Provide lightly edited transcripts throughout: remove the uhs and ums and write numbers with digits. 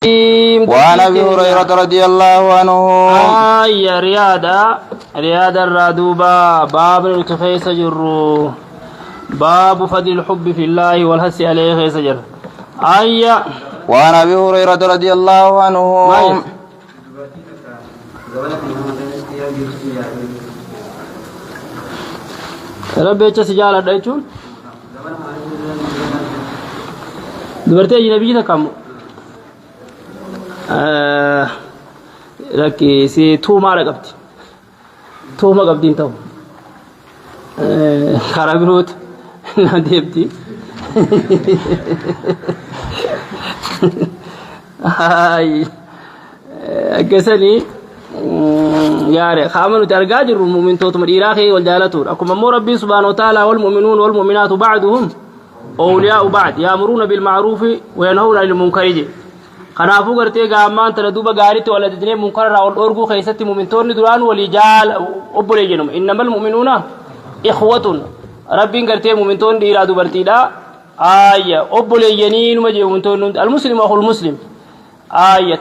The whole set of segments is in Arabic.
وعن أبي هريرة رضي الله عنه يا رياض الرادوبا باب الكفيس جر باب فضل الحب في الله والحث عليه خيس جر وعن أبي هريرة رضي الله عنه ربي سجالة دايتون دبرتي أجنبي كم لكن سي توما رقبتي توما قبدين تو خرابروت ناديبتي هاي أكسني يا خامن ترجع جر المؤمن توت من إيراخي والجالتور أكو ممو ربي سبحانه وتعالى والمؤمنون والمؤمنات بعضهم أولياء بعض يأمرون بالمعروف وينهون عن المنكر خنافو غرتي غامان تردوبا غاريتي ولا تدني منكر راول اورغو خيستي مؤمنتون دران ولجال اوبليجنم انما المؤمنون اخوه ربي غرتي مؤمنتون ديرا دوبرتيدا اوبليجنين مجي مؤمنتون المسلم اخو المسلم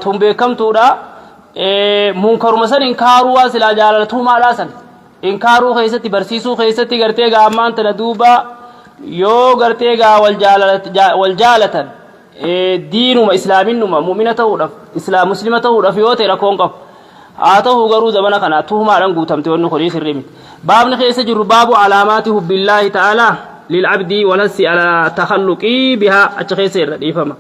تمبه كم تودا منكر مثلا انكاروا واسلا جالتو ما راسن انكارو خيستي برسيسو خيستي غرتي غامان تردوبا يو غرتي غا والجالتن دينuma islaaminuma mu'mina ta'uudhaaf islaam muslima ta'uudhaaf yoo ta'e rakkoon qabu haa ta'u garuu zamana kana tuhumaadhaan guutamte wanni kun sirrii miti baabni keessa jiru baabu alaamaati hubbillaahi ta'ala lil'abdi walhassi ala takhalluqi bihaa achi keessa irra dhiifama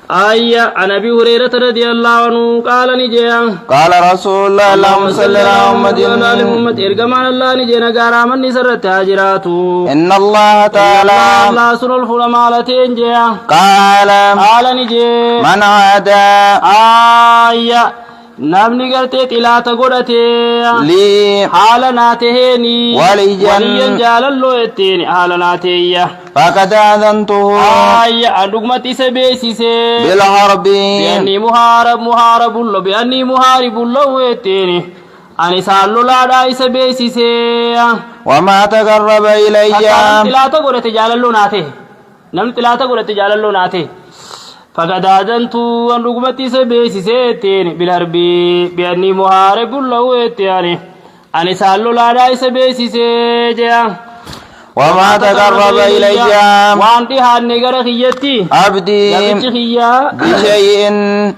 عن أبي هريرة رضي الله عنه قال نجيا قال رسول الله اللهم صل على محمد إرجمان الله نجينا قارامن نسرت هاجراتو إن الله تعالى الله سر الفلمالتين جيا قال نجي من عدا namni gartee xilaata godhate li haala naateheni waliyan jaalalloo etteen haala naateeyya faqad adantuhu adugmati isa beesise bil harbi bianni muharabullo bianni muharibullo etteen ani saallolaadha isa beesise wama taqarraba ilayya xilaata godhate jaalalloo naate namni xilaata godhate jaalalloo naate فقد آذنت أن رغبتي سبيسيتين بالحرب بأني محارب له يعني أن سألوا لا رأي سبيسيتين وما تقرب إلي وأنت هاني غرخيتي عبدي بشيء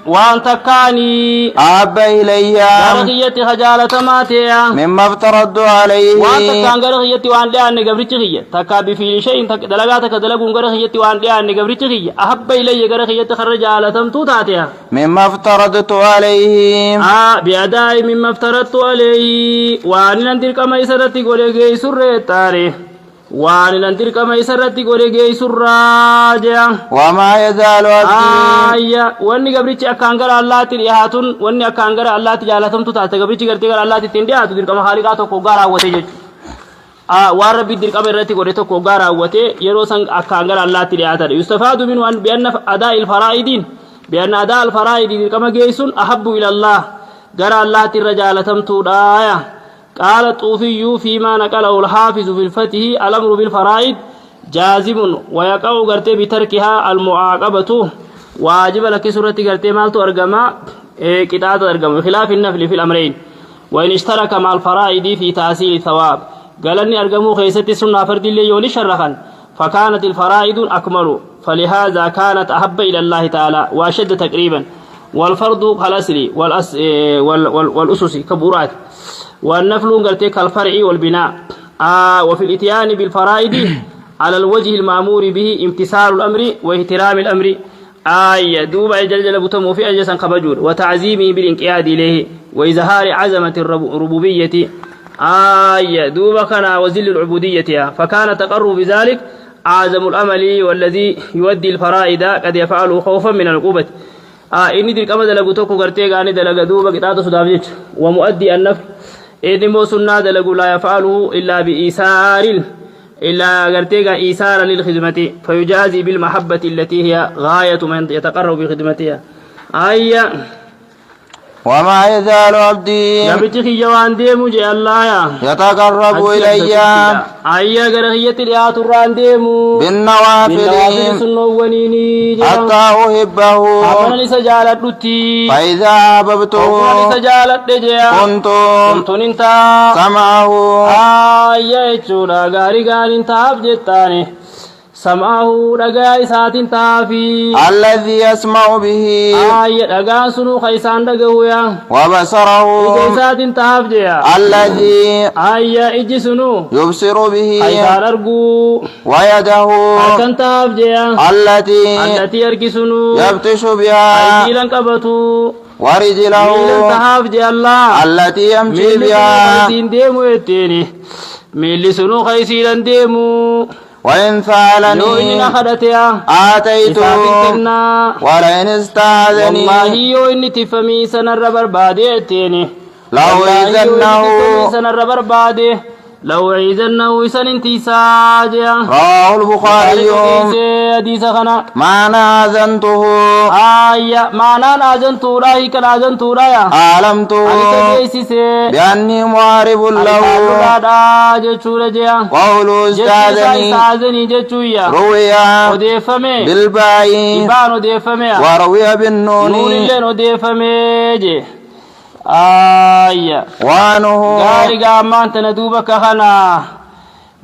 وأنت كاني أحب إلي غرخيتي خجالة ماتي مما افترضت عليه وأنت كان غرخيتي وأنت هاني غبرتي تكا بفي شيء دلغاتك دلغون غرخيتي وأنت هاني غبرتي أحب إلي غرخيتي خرجالة تمتوتاتي مما افترضت عليه بأداء مما افترضت عليه وأن ننتر كما يسرتي قولي سرتاري وان ننتر كما يسرتي غوري سراجا وما يزال واني غبريتي اكانغر الله ترياتون واني اكانغر الله تجالتم تو تاتا غبريتي غرتي الله تندياتو دير كما خالقاتو كو غارا وتي وربي دير كما رتي غوري تو كو غارا وتي يرو سان اكانغر الله ترياتا يستفاد من ان بان اداء الفرائض بان اداء الفرائض دير كما جيسون احب الى الله غرا الله ترجالتم تو دايا قال الطوفي فيما نقله الحافظ في الفتح الأمر بالفرائض جازم ويقع غرتي بتركها المعاقبة واجب لك سورة غرتي مالتو أرقما كتاب أرقما خلاف النفل في الأمرين وإن اشترك مع الفرائض في تحصيل الثواب قال أني أرقموا خيستي سنة فرد اللي يولي شرخا فكانت الفرائض أكمل فلهذا كانت أحب إلى الله تعالى وأشد تقريبا والفرض كالأسري والأسس كبورات والنفل قلت كالفرع والبناء وفي الاتيان بالفرائض على الوجه المأمور به امتثال الأمر واحترام الأمر دوب جل بتم في أجسا خبجور وتعزيمه بالانقياد إليه وإظهار عزمة الربوبية دوب كان وزل العبودية فكان تقرب بذلك أعظم الأمل والذي يودي الفرائض قد يفعله خوفا من العقوبة إني دلك أمد لقوتوكو قرتيق آني دلق دوبا قطعة صدافجت ومؤدي النفل إنمو سنة دلقو لا يفعله إلا بإيسار إلا قرتيق إيسارا للخدمة فيجازي بالمحبة التي هي غاية من يتقرب بخدمتها وما يزال عبدي قبرتي خيوان ديمو جي الله يا يتقرب إلي أيا قرهية اليات الران ديمو بالنوافل سنوانيني حتى أحبه أمنا لسجالة لتي فإذا أحببته أمنا لسجالة لجيا كنت انتا سمعه أيا يتشونا غاري غاري انتا بجتاني سمعه رجاء سات تافي الذي يسمع به رجاء سنو خيسان رجويا وبصره سات تافجيا الذي إجي سنو يبصر به خيسان أرجو ويده كان تافجيا التي أرجي سنو يبطش بها أيدي لنكبتو ورجله تافجي الله التي يمشي بها ديمو يتيني ميلي سنو خيسيلا ديمو وإن سألني آتيته ولئن استأذني والله يو إني تفهمي سنر بربادي لو لو عيزنه سن انتساجا رواه البخاري حديث خنا ما نازنته ما نازنته راهي كنازنته رايا عالمته بأني معارب له وقول استاذني رويا بالباء وروي بالنون وانه غاري غامان تندوبك خنا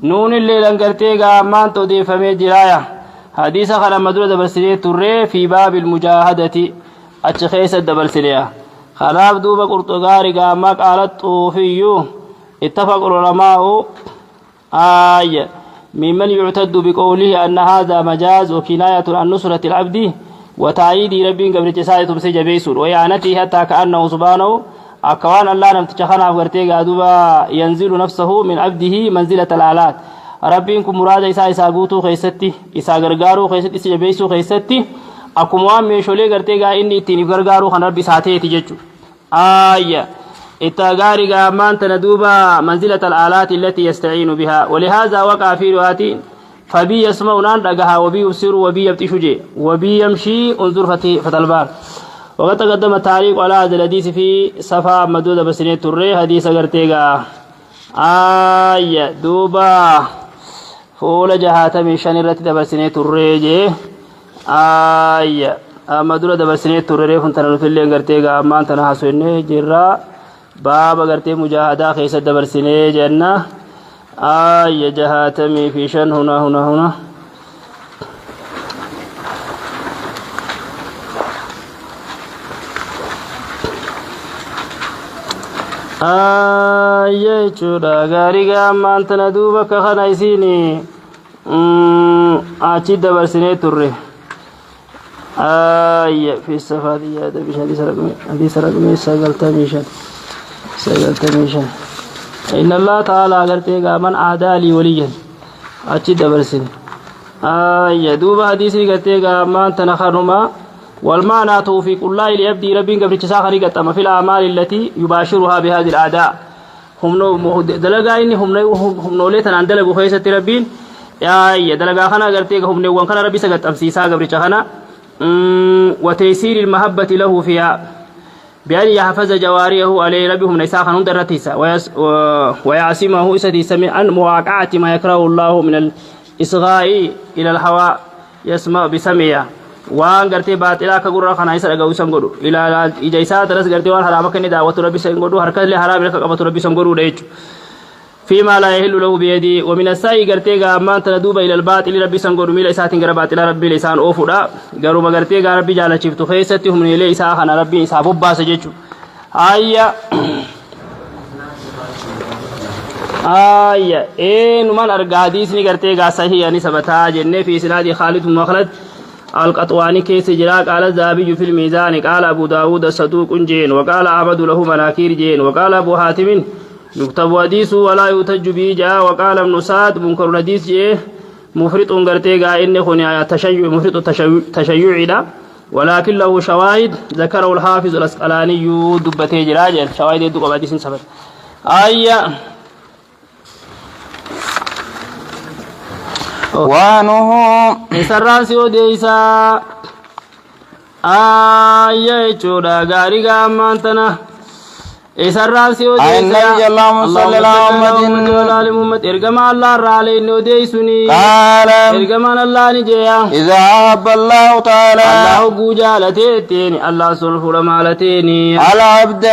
نون اللي لنقرتي غامان تودي فمي جرايا حديث خنا مدرة دبرسلية تري في باب المجاهدة أتشخيص الدبرسلية خلاف دوبا قرطو غاري غاما قالت طوفيو اتفق العلماء ممن يعتد بقوله أن هذا مجاز وكناية عن نصرة العبد وتعيد ربي قبل جسائد مسجى بيسور ويعنته حتى كأنه سبحانه أكوان الله نمتشخنا فرتيغ أدوبا ينزل نفسه من عبده منزلة الآلات ربي إنكم مراد إسا قوتو خيستي إسا غرغارو خيستي سجى بيسو خيستي أكموان ميشولي غرتيغا إني تيني غرغارو خان ربي ساتي تججو إتغاري غامان تندوبا منزلة الآلات التي يستعين بها ولهذا وقع في رواية فبي يسمعون رجها وبي يبصر وبي يبتشجي وبي يمشي انظر فتلبان وقد تقدم التعليق على هذا الحديث في صفا مدودة بسنة تري حديث غرتيغا دوبا فول جهات من شان الرتي بسنة تري جي مدودة بسنة تري فنتنا في اللي غرتيغا ما انتنا حسوينه جرا باب غرتي مجاهدة خيسة دبرسنة جنة جهاتمي في شن هنا يجودا غاريغا مانتنا دوبا كخنايسيني اچي دبرسنه توري في السفادية حديث رقم سجلتميشن إن الله تعالى قرتيغا من عادى لي وليا أتي دبرسن يدوب حديثي قرتيغا من تنخرما والمعنى توفيق الله ليبدي ربي قبل تساخري قتما في الأعمال التي يباشرها بهذه الأعداء هم دلقا إني هم نوليتنا عن دلقوا خيسة ربين يا دلقا خنا قرتيغا هم نوان خنا ربي سقط أمسيسا قبل تخنا وتيسير المحبة له فيها بأن يحفظ جواريه عليه ربهم نساخا هندرتيسا ويعصمه إسدي عن مواقعة ما يكره الله من الإصغاء إلى الهواء يسمع بسمية وان غرتي باطلا كغرا خنا يسر غو سنغدو الى اجيسا درس غرتي وان حرام كني دعوت ربي سنغدو حركه له حرام لك قبط ربي سنغدو ديچ فيما لا يحل له بيدي ومن الساي غرتي غا ما تدوب الى الباطل ربي سنغدو ميل اساتين غرا باطلا ربي لسان اوفدا غرو مغرتي غا ربي جالا چفتو خيستهم نيله اسا خنا ربي اسا بوبا سجچو نمان ارغاديس ني غرتي غا صحيح يعني ثبتا جن في سناد خالد بن مخلد القطواني كيس جرا قال الذهبي في الميزان قال أبو داود صدوق جين وقال أحمد له مناكير جين وقال أبو حاتم يكتب حديث ولا يتج به جاء وقال ابن سعد منكر حديث جيه مفرط غرتي غا إن خنيا تشيع مفرط تشيع ولكن له شواهد ذكره الحافظ الأسقلاني دبته جراج شواهد دق حديث سبت وانه نسران سيو ديسا jechuudha gaarii gaammaantana isarraan si النبي اللهم صل على محمد محمد ارجما الله رالي نودي سني قال ارجما الله نجيا إذا أحب الله تعالى الله جوجالتين الله سبحانه وتعالى العبد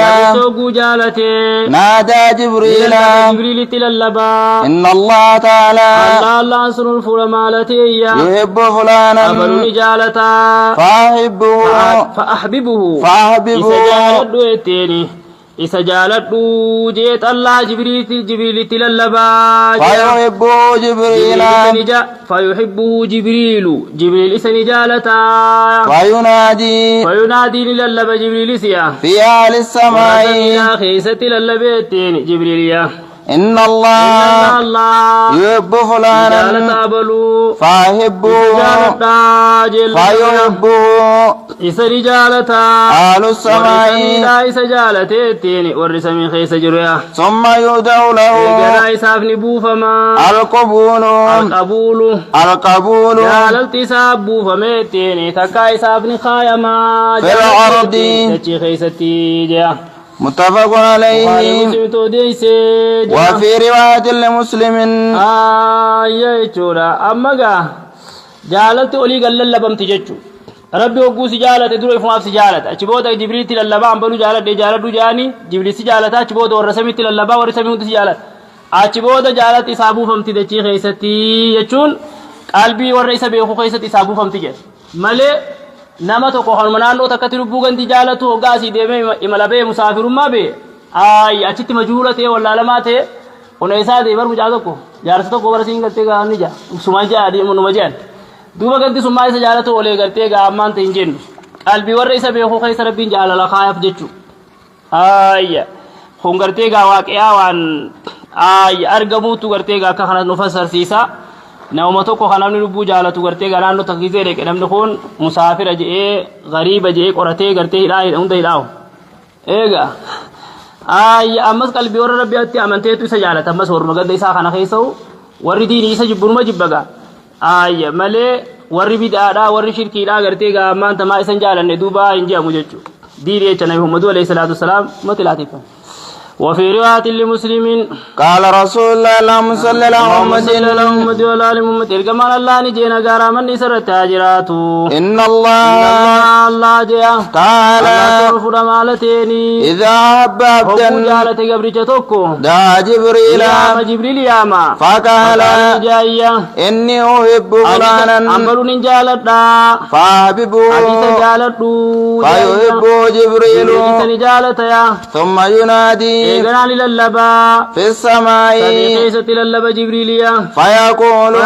جوجالتين نادى جبريل جبريل تللبا إن الله تعالى الله سبحانه وتعالى يحب فلانا أبلوني جالتا فأحبه isa jaaladhu jeet Allah jibriilitti lallabaa فيحبه جبريل jibriil isa ni jaalataa فينادي lallaba jibriil siya في أهل السماء keessatti lallabeettiin jibriiliya إن الله يحب فلانا فأحبه فيحبه isa ni jaalataa أهل السماء isa jaalateettiin warri samii keessa jiru yaa ثم يدعو له eeganaa isaaf ni buufama القبول jaalalti isaaf buufameettiin takkaa isaaf ni kaayamaa في الأرض dachii keessatti jea متفق عليه وفي رواية لمسلم jechuudha amma gaa jaalalti olii gal lallabamti jechu rabbi hogguu si jaalate dura ifumaaf si jaalata achi booda jibriilti lallabaa ambaluu jaaladhu jaani jibriil si jaalata achi booda warra samiitti lallabaa warri samii hundi si jaalata achi booda jaalatti isaa buufamti dachii keessatti jechuun qalbii warra isa beeku keessatti isaa buufamti jedhe malee nama tokko kanuma naannoo takkatti lubbuu ganti jaalatu hoggaa asii deemee imala bee musaafirummaa bee achitti majhuula ta'e wallaalamaa ta'e ona isaa deebar mucaa tokko jaarsa tokko bara siin galtee gaa ni jaa sumaan jaa numa jean duuba ganti summaa isa jaalatu olee galtee gaa ammaan ta'e hin jennu qalbii warra isa beeku keessa rabbiin jaalala kaayaaf jechu kun gartee gaa waaqiyaa waan argamuutu gartee gaa akka kanas nu fassarsiisa nama tokko kan namni lubbuu jaalatu gartee gaa naannoo takkisee dheqe namni kun musaafira je'ee gariiba je'ee qoratee gartee hunda hidhaawu eega ammas qalbii warra rabbiatti amanteetu isa jaalata ammas warra ganda isaa kana keessa'u warri diinii isa jibbunuma jibbaga malee warri bid'aadhaa warri shirkiidhaa gartee gaa ammaan tamaa isan jaalanne duuba hin je'amu jechuudha diinii jecha nabi Muhammad alayhi salaatu wassalaam matilaatifa وفي رواية لمسلم قال رسول الله اللهم صل على محمد وعلى آل محمد ارجمان الله نجينا غارا من سر تاجراتو إن الله تعالى إذا أحب عبدا دعا جبريل ياما فقال إني أحب فلانا فأحببه فيحبه جبريل ثم ينادي في السماء فيقول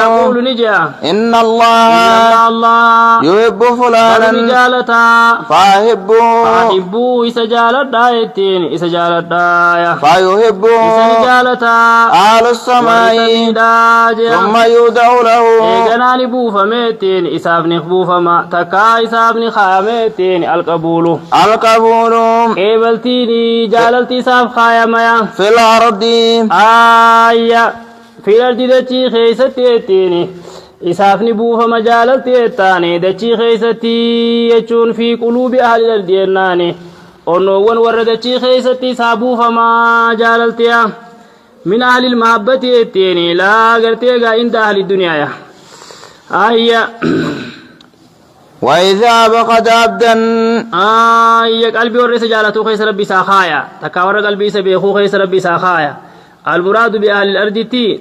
إن الله يحب فلانا فأحبه فيحبه أهل السماء ثم يدعو له القبول في الأرض في الأرض دچي خيستي إسافني بوفا مجالتي تاني دچي خيستي يچون في قلوب أهل الأرض يناني ونوون وردچي خيستي سابوفا مجالتي من أهل المحبة يتيني لا غرتيغا عند أهل الدنيا وإذا بقد عبدا قلبي ورس جالته خيس ربي ساخايا تكاور قلبي سبيخو خيس ربي ساخايا المراد بأهل الأرض تي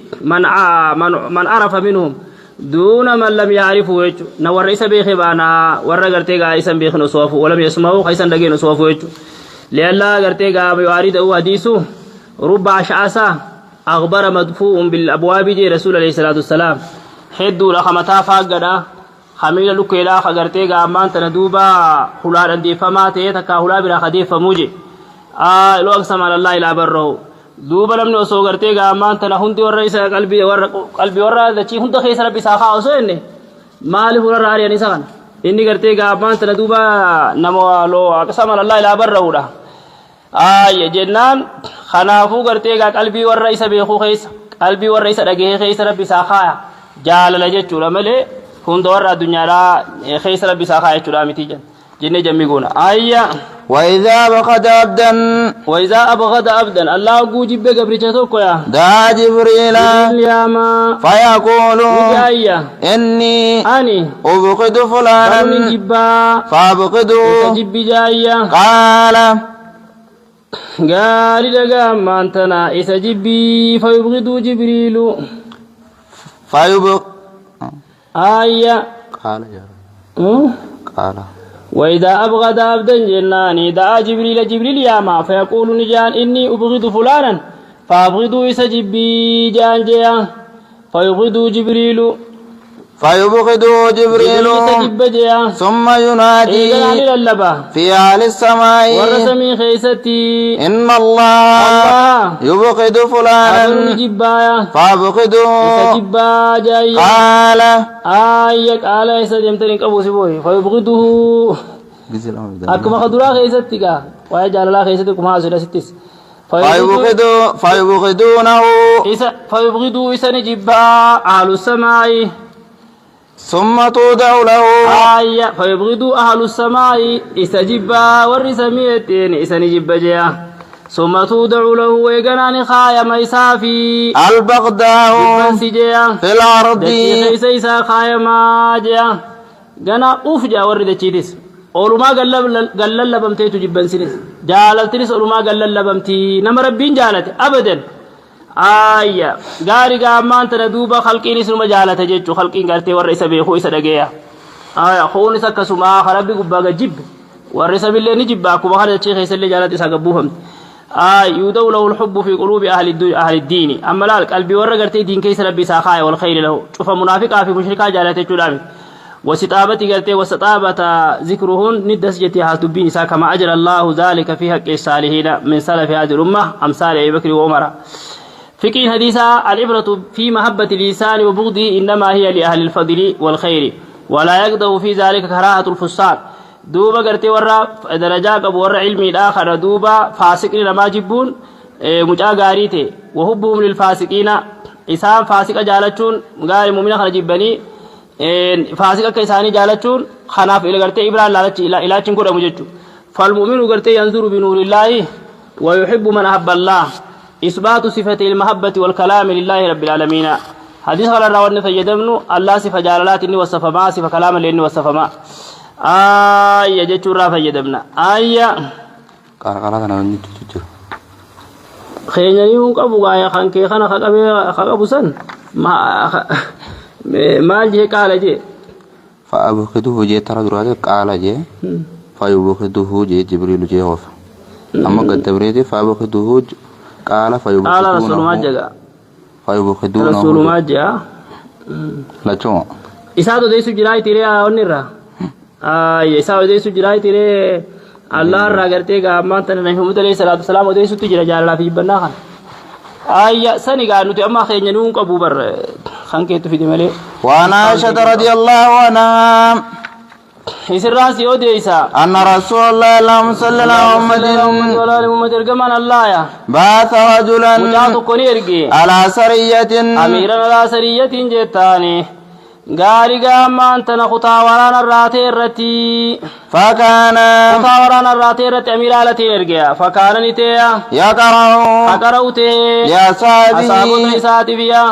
من عرف منهم دون من لم يعرفوا نور سبيخ بانا ور غرتيغا اسم بيخ نصوف ولم يسمعوا خيسا دغي نصوف لألا غرتيغا يوارد حديثه رب عشعسا أغبر مدفوع بالأبواب جي رسول الله صلى الله عليه وسلم حدو لخمتا فاقدا خميل لكيلا خغرتي غامان تندوبا خلال انديفما تيتكا خلا بلا خديف موجي لو اقسم على الله لا بره دوبا لم نسو غرتي غامان تن هندي ور قلبي ور دچي هند خيس ربي ساخا اوسو اني مال هو راري اني سان اني غرتي غامان تندوبا نمو لو اقسم على الله لا بره ودا جنان خنافو غرتي غا قلبي ور رئيس بيخو خيس قلبي ور رئيس دغه خيس ربي ساخا جال لجچو لمله هند ور الدنيا لا خيس ربي ساخا يچو متيجن جنة جميعنا آية وإذا بقد أبدا وإذا أبغض أبدا الله جوجب قبرتك يا دعا جبريل يا ما فيقول آية إني أني أبغض فلانا جبا فأبغضه جب جاية قال قال لقى ما أنتنا إسجبي فيبغض جبريل فيبغض آية قال يا رب قال وإذا أبغض أبدا جناني دعا جبريل يا ما فيقول نجان إني أبغض فلانا فأبغضوا إسجبي جان جيا فيبغض جبريل ثم ينادي في أهل السماء ورسمي خيستي إن الله يبغض فلانا فأبغضه قال قال إسجمتني قبو سبوي فيبغضه أكما خدرا خيستي ويجعل الله خيستكم هذا ستيس فيبغضونه فيبغضوا إسنجبا أهل السماء ثم توضع له آية فيبغضوا أهل السماء إسجبا والرسميتين إسنجبا جيا ثم توضع له ويقنان خايا ميسافي البغضاء في الأرض إسا خايا ما جيا قنا أفجا وردتشيتس أولما قال لبمتي تجبن سنس جالتنس أولما قال لبمتي نما ربين جالت أبدا آية غاري قامان تندوبا خلقين اسم جالت جيتشو خلقين قالتي ورئيس بيخو إسا دقيا آية خون إسا كسما خربي قباقا جب ورئيس بالله نجبا كما خرجت شيخ إسا اللي جالت إسا قبوهم يودو له الحب في قلوب أهل الدين أما لا قلبي ورقرتي دين كيس ربي ساخايا والخير له شوف منافقا في مشركا جالت جلامي وستابتي قالتي وستابة ذكرهن ندس جتي هاتبين إسا كما أجر الله ذلك في حق الصالحين من سلف هذه الأمة أمثال أبي بكر وعمر فقه حديثا العبرة في محبة الإنسان وبغضه إنما هي لأهل الفضل والخير ولا يقدر في ذلك كراهة الفساق دوبا قرتي ورا درجاك أبو ورا علمي الآخر دوبا فاسقين لما جبون مجا غاريتي وحبهم للفاسقين إسان فاسق جالتون غاري مؤمنة خرجبني فاسق كيساني جالتون خناف إلى قرتي إبران إلى تنكر مججو فالمؤمن قرتي ينظر بنور الله ويحب من أحب الله إثبات صفة المحبة والكلام لله رب العالمين حديث قال الراوي فيدمنو الله صفة جلالات إني وصف ما صفة كلام لإني وصف ما آية جتورا فيدمنا آية قال أنا ونجتو خيني هم كابو غايا خان كي خان خابو سن ما جه قال جه فأبغضه جه ترى دراجة قال جه فيبغضه جه جبريل جه وف أما قد تبريدي فأبغضه قال رسول ما جاء فيبغضونه رسول ما جاء لا شو إسحاق ده سجراي تري أونيرا إسحاق ده سجراي تري الله راغرتي غامان تن محمد عليه الصلاة والسلام ده سجرا جالا في بناهن سني قالوا أما خير نون أبو بر خانكيت في دمله وأنا عائشة رضي الله عنها إسرائيل يوديسا أن رسول الله اللهم صل على محمد إرجمان الله يا بعث رجلا مجاهد كونيرجي على سرية أميرا على سرية جتاني غاري غامان تنخطا ورانا الراتي الرتي فكان خطا ورانا الراتي الرتي أميرا على تيرجيا فكان نتيا فقرأوتي لأصحابه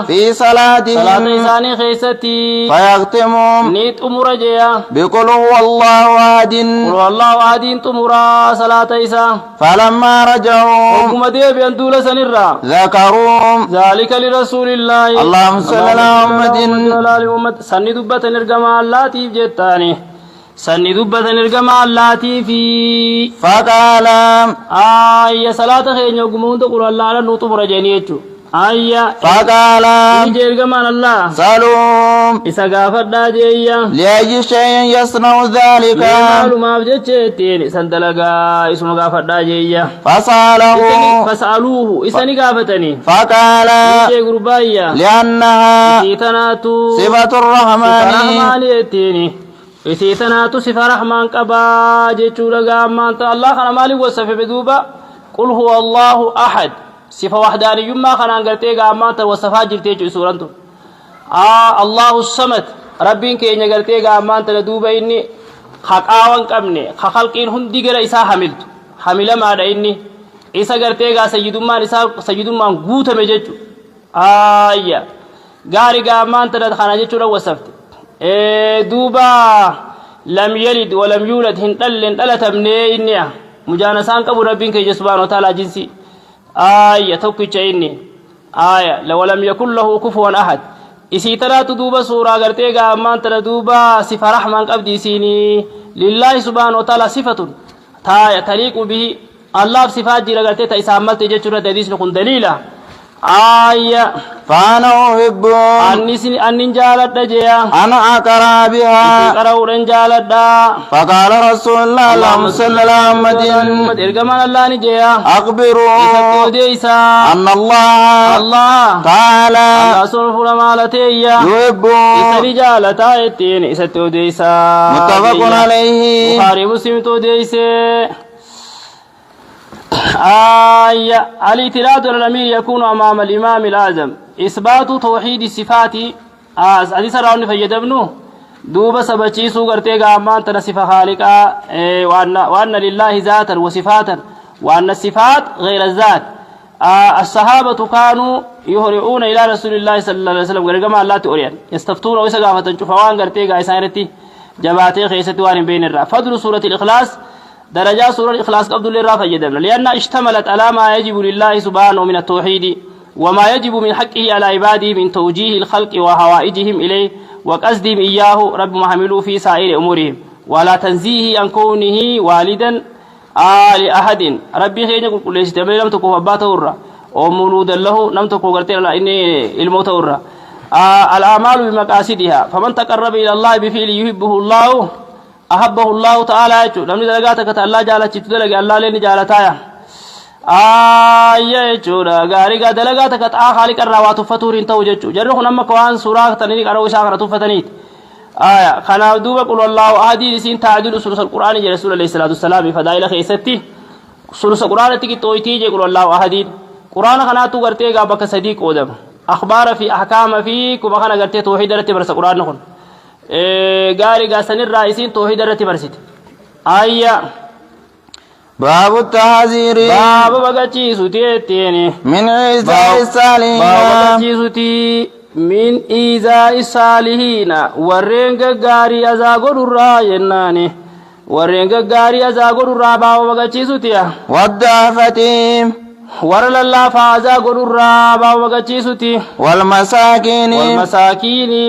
في صلاتهم صلاة إساني خيستي فيختمهم نيت أمرجيا بقل هو الله أحد قل هو الله أحد تمرا صلاة إسا فلما رجعوا وكم ديب يندول سنرا ذكروا ذلك لرسول الله اللهم صل على محمد سني دبة نرجما اللاتي جتاني سني دبة نرجما اللاتي في فقال صلاة خير يوم تقول الله على نوت مرجانيتشو فقال نرجما الله سلوم إسا غافر داجيا لأي شيء يصنع ذلك ما بجتشتين سندلقا اسم غافر داجيا فسألوه إسا نغافتني فقال لأنها صفة الرحمن إسيتناتو صفة رحمن قبا جيتشو لغا أمانت الله خنا مالي وصف بدوبا قل هو الله أحد صفة وحداني يما خنا نغرتي غا أمانت وصفا جرتي سورانتو الله الصمد ربين كي نغرتي غا أمانت لدوبا إني خقاوان قبني خخلقين هندي غير إسا حملت حمل ما ديني إسا غرتيغا سيدمان إسا سيدمان غوتا مججو آية غاري غامان ترد خانا جچو رو وصفت دوبا لم يلد ولم يولد هندل تمني إنيا مجانسان قبو ربين كي سبحانه وتعالى جنسي آية توكي إني آية لو لم يكن له كفوا أحد إسي ترى تدوبا سورة غرتيغا أمان ترى دوبا صفة رحمن قبدي سيني لله سبحانه وتعالى صفة تاية تليق به الله بصفات جيرا غرتيتا إسا عملت جيشورة تديس نكون دليلا آية فأنا أحب أن جالت جيا أنا أقرأ بها قرأوا جالت فقال رسول الله اللهم صل على محمد إرجمان الله نجيا أخبروا أن الله تعالى سبحانه مالتي يحب رجال تايتين إستوديسا متفق عليه بخاري مسلم توديسه آية الاعتراض على الأمير يكون أمام الإمام الأعظم إثبات توحيد الصفات حديث راون فيدبنو دوب سبچيسو غرتيغا أمان تنصف خالقا وأن لله ذاتا وصفاتا وأن الصفات غير الذات الصحابة كانوا يهرعون إلى رسول الله صلى الله عليه وسلم غرغما الله توريان يستفتون ويسغافة شفوان غرتيغا إسانرتي جباتي خيست وان بين الرا فضل سورة الإخلاص درجات سورة الإخلاص عبد الله رافع يدبنا لأنها اشتملت على ما يجب لله سبحانه من التوحيد وما يجب من حقه على عباده من توجيه الخلق وحوائجهم إليه وقصدهم إياه رب محمله في سائر أمورهم ولا تنزيه عن كونه والدا لأحد ربي خيجا كل يستمر لم تكن فباته الرا ومولودا له لم تكن قرتين إني الموت الرا الأعمال بمقاصدها فمن تقرب إلى الله بفعل يحبه الله أحبه الله تعالى يجو لم ندلقاتك الله جالت تدلق الله لين جالتايا يجو غاريغا دلقاتك خالق الروات فتورين توججو جرخ نما كوان سوراخ تنيني قرو شاغره فتنيت خنا دوبا قل الله احاديث سين تعدل سورة القرآن جل رسول الله صلى الله عليه وسلم فضائل خيستي سورة القرآن تيجي تويتي جي قل الله احاديث قرآن خنا تو غرتيغا بك صديق ودم اخبار في احكام في كما خنا غرتي توحيد رتي برس قرآن نكون غاري غاسن الرئيسين توحيد رتي برسيت آية باب التحذير باب بغچي سوتيتيني من إيذاء الصالحين باب بغچي سوتي من إيذاء الصالحين ورين غاري ازاغو درا يناني ورين غاري ازاغو درا باب بغچي سوتيا والضعفة ورل الله فازا غدرا باب بغچي سوتي والمساكين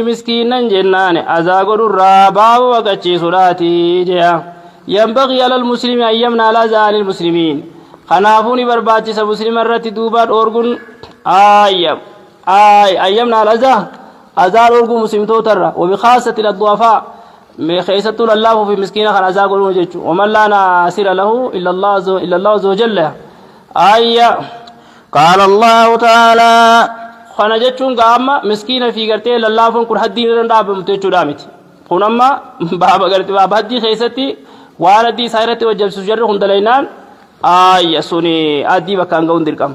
مسكينا جنان ازا غدرا باب بغچي سوراتي جيا ينبغي على المسلم أن يمنع على زال المسلمين خنافوني برباچي سب مسلم رتي دوبات اورغون أن يمنع على ازال اورغو مسلم توتر وبخاصة الضعفاء خيسة الله في مسكين خن ازا غدرو جچو ومن لا ناصر له الا الله عز وجل آية قال الله تعالى خنا جچون غاما مسكين في غرتي الله فن كر حدين رنداب متچو دامت خنما بابا غرتي بابا دي خيستي واردي سايرتي وجب سجر هندلينان آية سوني ادي بكان غون دركم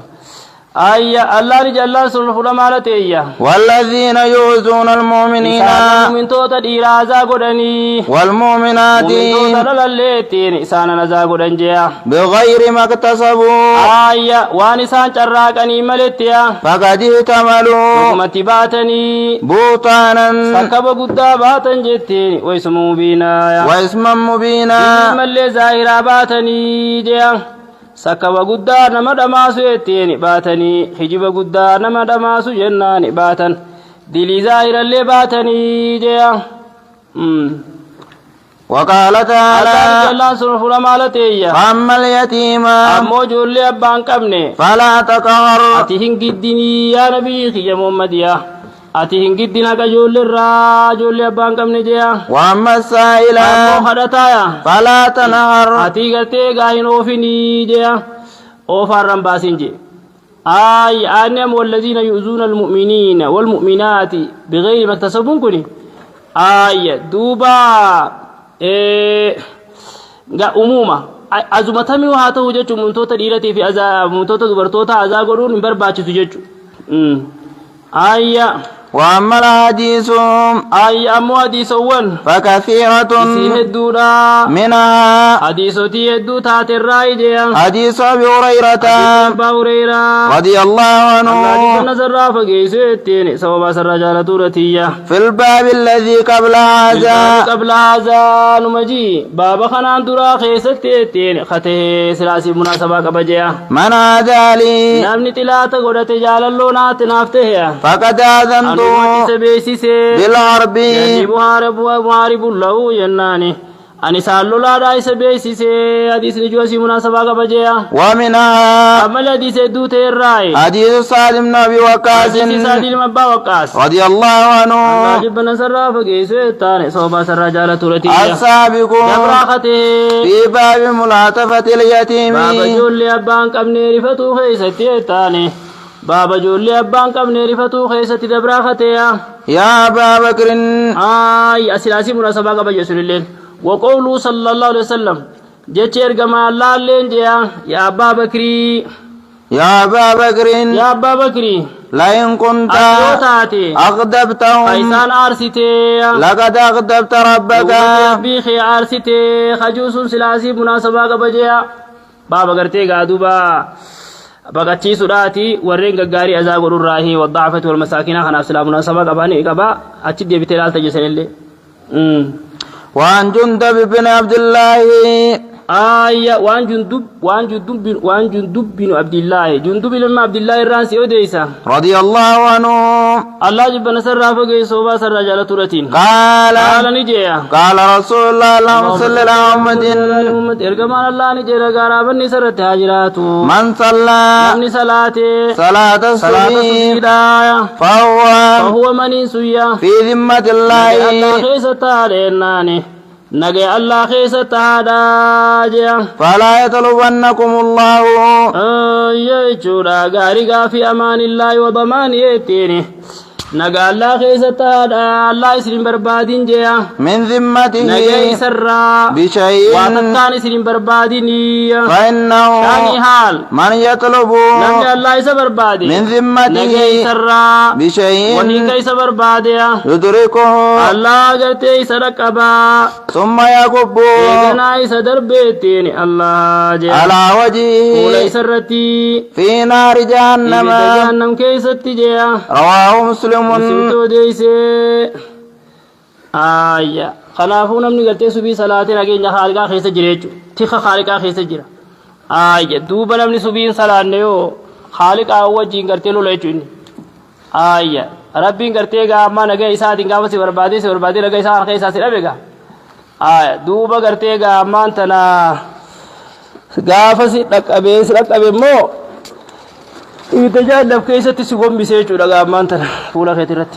آية الله رجال سبحانه وتعالى والذين يؤذون المؤمنين من توتا ديرازا غدني والمؤمنات من توتا للتين إسانا نزا غدن جيا بغير ما اكتسبوا آية وانسان چراقني ملتيا فقد احتملوا حكمتي باتني بوطانا سكب قدا باتن جتين واسما مبينا ملي زاهرا باتني جيا سكب قدا نما دماسو يتين باتني حجب قدا نما دماسو جنان باتن دلي زاهرا اللي باتني جيا وقال تعالى الله سبحانه وتعالى فأما اليتيم أمو جولي أبان قبني فلا تقهر أتهن قدني يا نبي يا محمد يا أتهن قدنا كجولي جولي أبان قبني جيا وأما السائل أمو خدتايا فلا تنهر أتي قلتي قاين أوفني جيا أوفر رمباسين جي أنهم والذين يؤذون المؤمنين والمؤمنات بغير ما اكتسبون كني دوبا umuma azumatami waa ta'u jechuun muntoota dhiiratii fi muntoota dubartoota azaa godhuun hin barbaachisu jechuudha. وأما الحديث أي أمو حديث ون فكثيرة سين الدورا منها حديثتي الدو تات الرايجة حديث أبي هريرة أبا هريرة رضي الله الله عنه نزر فقيسيتين سوى باس الرجال تورتية في الباب الذي قبل هذا قبل هذا نمجي بابا خنان درا خيستين خته سلاسي مناسبة قبجيا من هذا لي نمني تلاتا قدت جالالونات نافته فقد آذنت أنت سبيسيسي بالحرب يعني محارب له يناني أني سالو لا داي سبيسيسي حديث نجوسي مناسبة قبجيا ومنها أما الحديث دوت الرأي حديث سعد بن أبي وقاص حديث سعد المبا وقاص رضي الله عنه الله جبنا سرا فقيسو تاني صوبا سرا جالة تورتية السابق دبراخته في باب ملاطفة اليتيم بابا جولي أبان قبني رفتو خيستي تاني بابا جولي أبان قبني رفتو خيستي دبراخته يا أبا بكر أسلاسي مناسبة قبل يسول الليل وقوله صلى الله عليه وسلم جيتشير كما الله اللين جيا يا أبا بكري يا أبا بكر يا أبا بكري لئن كنت أسلوتاتي أغضبتهم فايسان آرسيتي لقد أغضبت ربك بيخي آرسيتي خجوس سلاسي مناسبة قبل جيا بابا قرتي قادوبا بقتي سراتي ورين غغاري ازاغ الراهي والضعفة والمساكين خنا سلام مناسبة قباني قبا اتي دي بتلال تجسل اللي وعن جندب بن عبد الله وان جندب بن عبد الله جندب بن عبد الله الرانسي وديسا رضي الله عنه الله جبنا سر فقي صوبا سر رجال تورتين قال نجيا قال رسول الله اللهم صل على محمد ارجمان الله نجي غرابني سر تاجرات من صلى من صلاتي صلاة الصبح فهو من سويا في ذمة الله الله خيستا لناني نجي الله خيستا داجيا فلا يطلبنكم الله يجورا غارغا في امان الله وضمان يتيني نجا الله خيستا الله يسلم بربادين جيا من ذمته نجي سرا بشيء واتتاني سلم برباديني فإنه ثاني حال من يطلب نجا الله يسبر بادي من ذمته نجي سرا بشيء وني كي سبر بادي يدركه الله قرتي سرقبا ثم يكب يغناي صدر بيتيني الله جي على وجهه وليس الرتي في نار جهنم جهنم كيستي جيا رواه مسلم مسلم ديسي خلافو نمني قلتي سبي صلاة نجي خالقا خيس جريجو تيخ خالقا خيس جرا دوبا نمني سبي صلاة نيو خالقا هو جين قلتي لو ليچوني ربين قلتي غاما نجي إسا دينغا سي بربادي نجي إسا خيسا سي ربيغا دوبا قلتي غاما تنا غافا سي لقبي مو إذا جاء نفكيسة تسيقوم بسيجو لغاما تنا فولا خيتي رت